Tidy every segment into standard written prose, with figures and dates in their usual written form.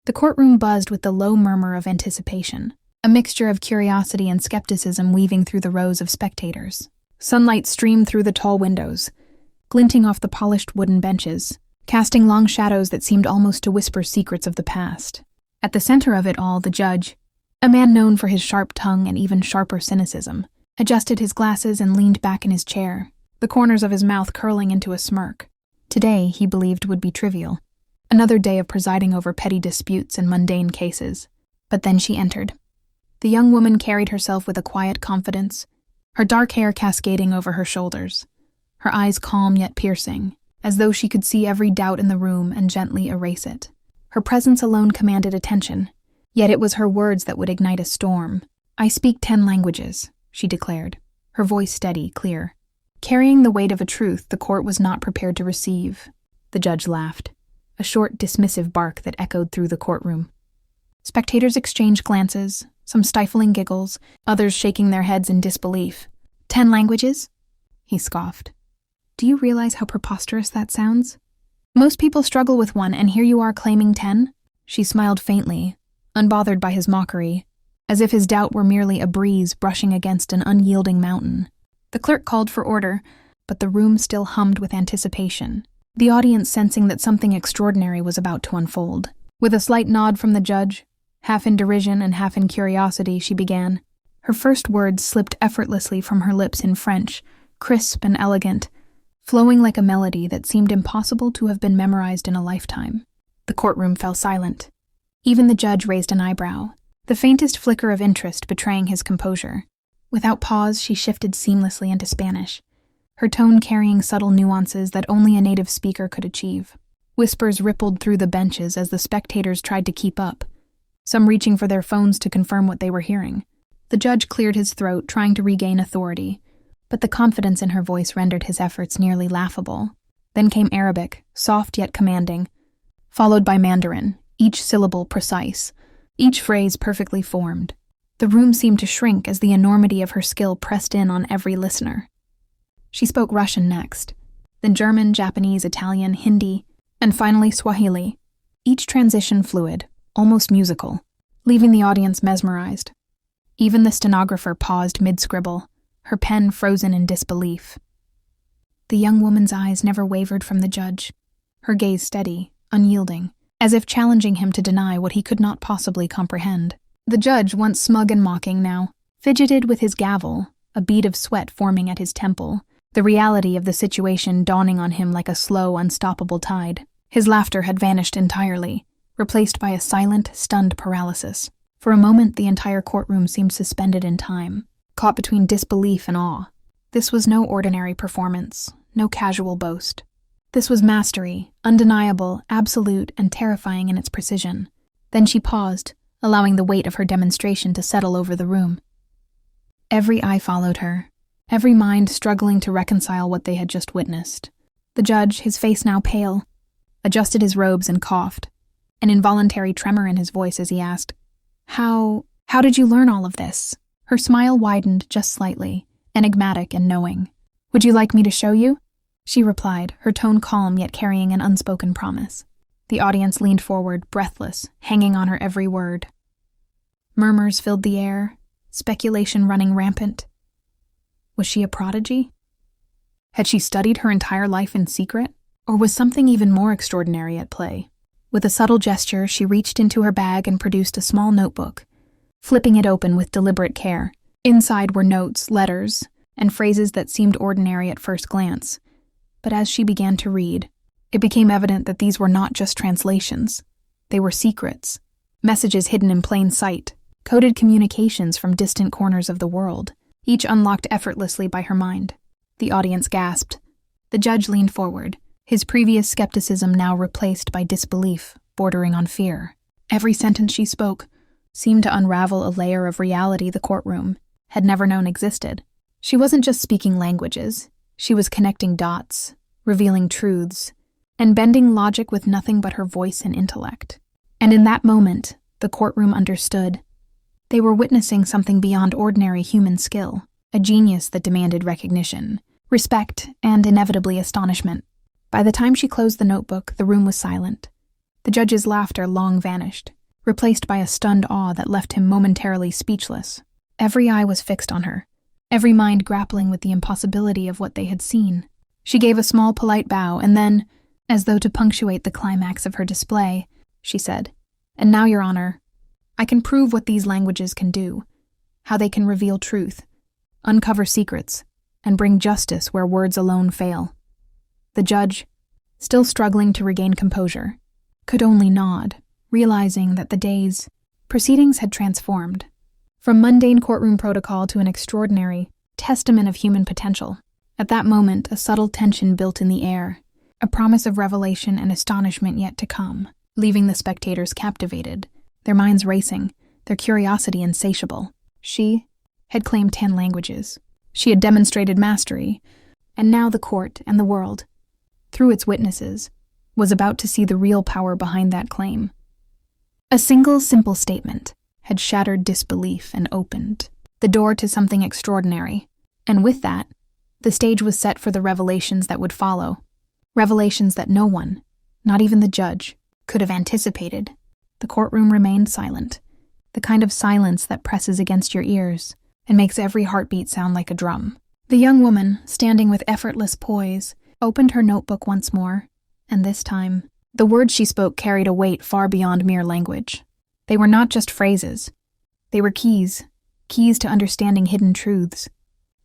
The courtroom buzzed with the low murmur of anticipation, a mixture of curiosity and skepticism weaving through the rows of spectators. Sunlight streamed through the tall windows, glinting off the polished wooden benches, casting long shadows that seemed almost to whisper secrets of the past. At the center of it all, the judge, a man known for his sharp tongue and even sharper cynicism, adjusted his glasses and leaned back in his chair, the corners of his mouth curling into a smirk. Today, he believed, would be trivial. Another day of presiding over petty disputes and mundane cases. But then she entered. The young woman carried herself with a quiet confidence, her dark hair cascading over her shoulders, her eyes calm yet piercing, as though she could see every doubt in the room and gently erase it. Her presence alone commanded attention, yet it was her words that would ignite a storm. "I speak 10 languages," she declared, her voice steady, clear. Carrying the weight of a truth the court was not prepared to receive. The judge laughed, a short, dismissive bark that echoed through the courtroom. Spectators exchanged glances, some stifling giggles, others shaking their heads in disbelief. 10 languages? He scoffed. Do you realize how preposterous that sounds? Most people struggle with one, and here you are claiming 10? She smiled faintly, unbothered by his mockery, as if his doubt were merely a breeze brushing against an unyielding mountain. The clerk called for order, but the room still hummed with anticipation, the audience sensing that something extraordinary was about to unfold. With a slight nod from the judge, half in derision and half in curiosity, she began. Her first words slipped effortlessly from her lips in French, crisp and elegant, flowing like a melody that seemed impossible to have been memorized in a lifetime. The courtroom fell silent. Even the judge raised an eyebrow, the faintest flicker of interest betraying his composure. Without pause, she shifted seamlessly into Spanish, her tone carrying subtle nuances that only a native speaker could achieve. Whispers rippled through the benches as the spectators tried to keep up, some reaching for their phones to confirm what they were hearing. The judge cleared his throat, trying to regain authority, but the confidence in her voice rendered his efforts nearly laughable. Then came Arabic, soft yet commanding, followed by Mandarin, each syllable precise, each phrase perfectly formed. The room seemed to shrink as the enormity of her skill pressed in on every listener. She spoke Russian next, then German, Japanese, Italian, Hindi, and finally Swahili, each transition fluid, almost musical, leaving the audience mesmerized. Even the stenographer paused mid-scribble, her pen frozen in disbelief. The young woman's eyes never wavered from the judge, her gaze steady, unyielding, as if challenging him to deny what he could not possibly comprehend. The judge, once smug and mocking now, fidgeted with his gavel, a bead of sweat forming at his temple, the reality of the situation dawning on him like a slow, unstoppable tide. His laughter had vanished entirely, replaced by a silent, stunned paralysis. For a moment, the entire courtroom seemed suspended in time, caught between disbelief and awe. This was no ordinary performance, no casual boast. This was mastery, undeniable, absolute, and terrifying in its precision. Then she paused, allowing the weight of her demonstration to settle over the room. Every eye followed her, every mind struggling to reconcile what they had just witnessed. The judge, his face now pale, adjusted his robes and coughed, an involuntary tremor in his voice as he asked, How did you learn all of this?" Her smile widened just slightly, enigmatic and knowing. "Would you like me to show you?" She replied, her tone calm yet carrying an unspoken promise. The audience leaned forward, breathless, hanging on her every word. Murmurs filled the air, speculation running rampant. Was she a prodigy? Had she studied her entire life in secret? Or was something even more extraordinary at play? With a subtle gesture, she reached into her bag and produced a small notebook, flipping it open with deliberate care. Inside were notes, letters, and phrases that seemed ordinary at first glance. But as she began to read, it became evident that these were not just translations. They were secrets, messages hidden in plain sight, coded communications from distant corners of the world, each unlocked effortlessly by her mind. The audience gasped. The judge leaned forward, his previous skepticism now replaced by disbelief, bordering on fear. Every sentence she spoke seemed to unravel a layer of reality the courtroom had never known existed. She wasn't just speaking languages, she was connecting dots, revealing truths, and bending logic with nothing but her voice and intellect. And in that moment, the courtroom understood. They were witnessing something beyond ordinary human skill, a genius that demanded recognition, respect, and inevitably astonishment. By the time she closed the notebook, the room was silent. The judge's laughter long vanished, replaced by a stunned awe that left him momentarily speechless. Every eye was fixed on her, every mind grappling with the impossibility of what they had seen. She gave a small polite bow, and then, as though to punctuate the climax of her display, she said, "And now, Your Honor, I can prove what these languages can do, how they can reveal truth, uncover secrets, and bring justice where words alone fail." The judge, still struggling to regain composure, could only nod, realizing that the day's proceedings had transformed from mundane courtroom protocol to an extraordinary testament of human potential. At that moment, a subtle tension built in the air, a promise of revelation and astonishment yet to come, leaving the spectators captivated, their minds racing, their curiosity insatiable. She had claimed 10 languages. She had demonstrated mastery, and now the court and the world, through its witnesses, was about to see the real power behind that claim. A single simple statement had shattered disbelief and opened the door to something extraordinary, and with that, the stage was set for the revelations that would follow, revelations that no one, not even the judge, could have anticipated. The courtroom remained silent, the kind of silence that presses against your ears and makes every heartbeat sound like a drum. The young woman, standing with effortless poise, opened her notebook once more, and this time, the words she spoke carried a weight far beyond mere language. They were not just phrases. They were keys to understanding hidden truths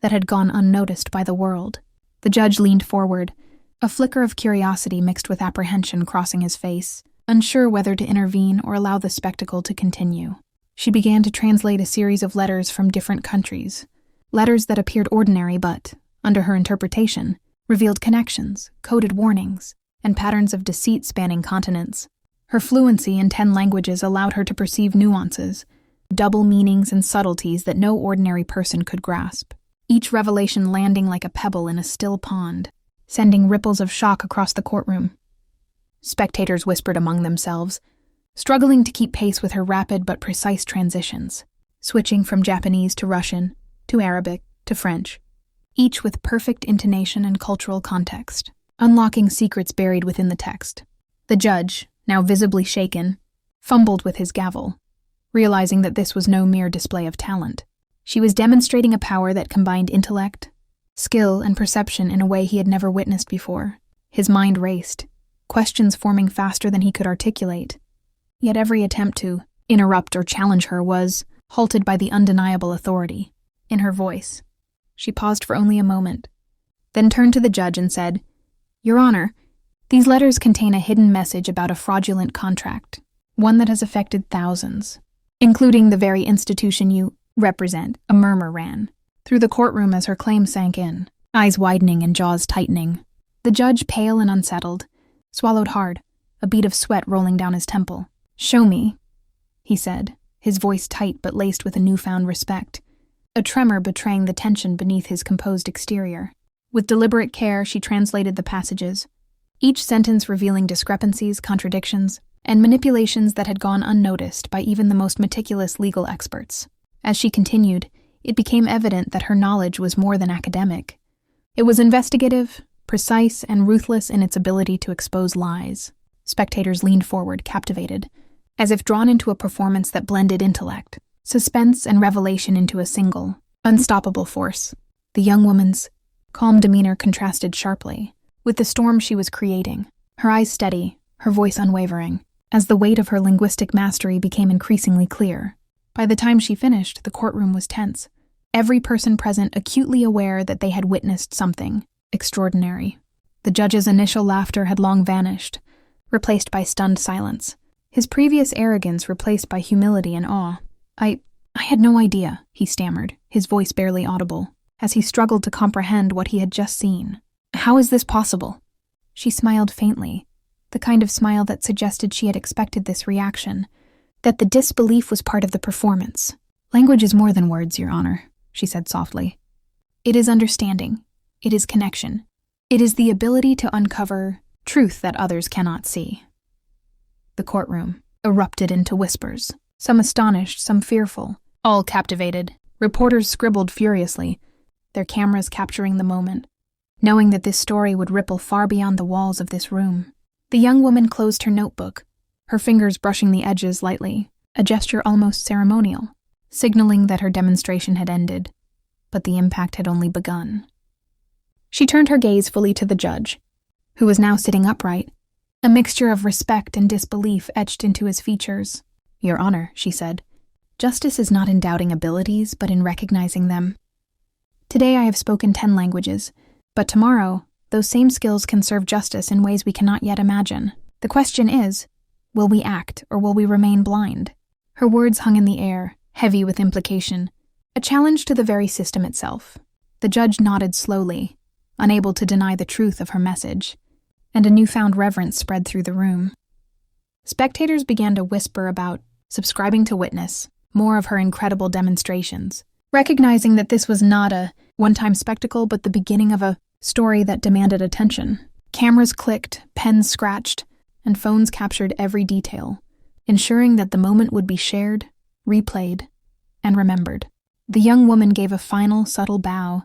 that had gone unnoticed by the world. The judge leaned forward, a flicker of curiosity mixed with apprehension crossing his face, unsure whether to intervene or allow the spectacle to continue. She began to translate a series of letters from different countries, letters that appeared ordinary but, under her interpretation, revealed connections, coded warnings, and patterns of deceit spanning continents. Her fluency in 10 languages allowed her to perceive nuances, double meanings and subtleties that no ordinary person could grasp, each revelation landing like a pebble in a still pond, sending ripples of shock across the courtroom. Spectators whispered among themselves, struggling to keep pace with her rapid but precise transitions, switching from Japanese to Russian, to Arabic, to French, each with perfect intonation and cultural context, unlocking secrets buried within the text. The judge, now visibly shaken, fumbled with his gavel, realizing that this was no mere display of talent. She was demonstrating a power that combined intellect, skill, and perception in a way he had never witnessed before. His mind raced, questions forming faster than he could articulate. Yet every attempt to interrupt or challenge her was halted by the undeniable authority in her voice. She paused for only a moment, then turned to the judge and said, "Your Honor, these letters contain a hidden message about a fraudulent contract, one that has affected thousands, including the very institution you represent." A murmur ran through the courtroom as her claim sank in, eyes widening and jaws tightening. The judge, pale and unsettled, swallowed hard, a bead of sweat rolling down his temple. "Show me," he said, his voice tight but laced with a newfound respect, a tremor betraying the tension beneath his composed exterior. With deliberate care, she translated the passages, each sentence revealing discrepancies, contradictions, and manipulations that had gone unnoticed by even the most meticulous legal experts. As she continued, it became evident that her knowledge was more than academic. It was investigative, precise, and ruthless in its ability to expose lies. Spectators leaned forward, captivated, as if drawn into a performance that blended intellect, suspense, and revelation into a single, unstoppable force. The young woman's calm demeanor contrasted sharply with the storm she was creating, her eyes steady, her voice unwavering, as the weight of her linguistic mastery became increasingly clear. By the time she finished, the courtroom was tense, every person present acutely aware that they had witnessed something extraordinary. The judge's initial laughter had long vanished, replaced by stunned silence, his previous arrogance replaced by humility and awe. I had no idea," he stammered, his voice barely audible, as he struggled to comprehend what he had just seen. "How is this possible?" She smiled faintly, the kind of smile that suggested she had expected this reaction, that the disbelief was part of the performance. "Language is more than words, Your Honor," she said softly. "It is understanding. It is connection. It is the ability to uncover truth that others cannot see." The courtroom erupted into whispers, some astonished, some fearful, all captivated. Reporters scribbled furiously, their cameras capturing the moment, knowing that this story would ripple far beyond the walls of this room. The young woman closed her notebook, her fingers brushing the edges lightly, a gesture almost ceremonial, signaling that her demonstration had ended, but the impact had only begun. She turned her gaze fully to the judge, who was now sitting upright, a mixture of respect and disbelief etched into his features. "Your Honor," she said, "justice is not in doubting abilities, but in recognizing them. Today I have spoken 10 languages, but tomorrow, those same skills can serve justice in ways we cannot yet imagine. The question is, will we act or will we remain blind?" Her words hung in the air, heavy with implication, a challenge to the very system itself. The judge nodded slowly, unable to deny the truth of her message, and a newfound reverence spread through the room. Spectators began to whisper about subscribing to witness more of her incredible demonstrations, recognizing that this was not a one-time spectacle but the beginning of a story that demanded attention. Cameras clicked, pens scratched, and phones captured every detail, ensuring that the moment would be shared, replayed, and remembered. The young woman gave a final, subtle bow,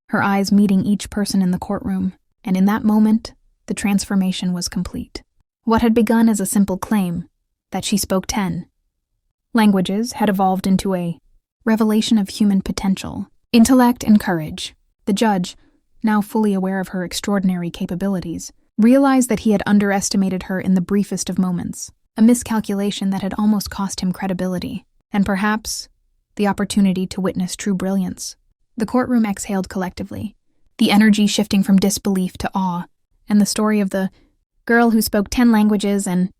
her eyes meeting each person in the courtroom, and in that moment, the transformation was complete. What had begun as a simple claim, that she spoke 10 languages, had evolved into a revelation of human potential, intellect, and courage. The judge, now fully aware of her extraordinary capabilities, realized that he had underestimated her in the briefest of moments, a miscalculation that had almost cost him credibility, and perhaps the opportunity to witness true brilliance. The courtroom exhaled collectively, the energy shifting from disbelief to awe, and the story of the girl who spoke 10 languages and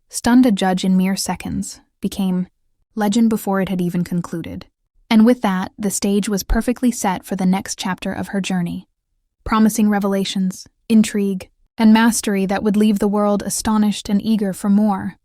stunned a judge in mere seconds became legend before it had even concluded. And with that, the stage was perfectly set for the next chapter of her journey, promising revelations, intrigue, and mastery that would leave the world astonished and eager for more.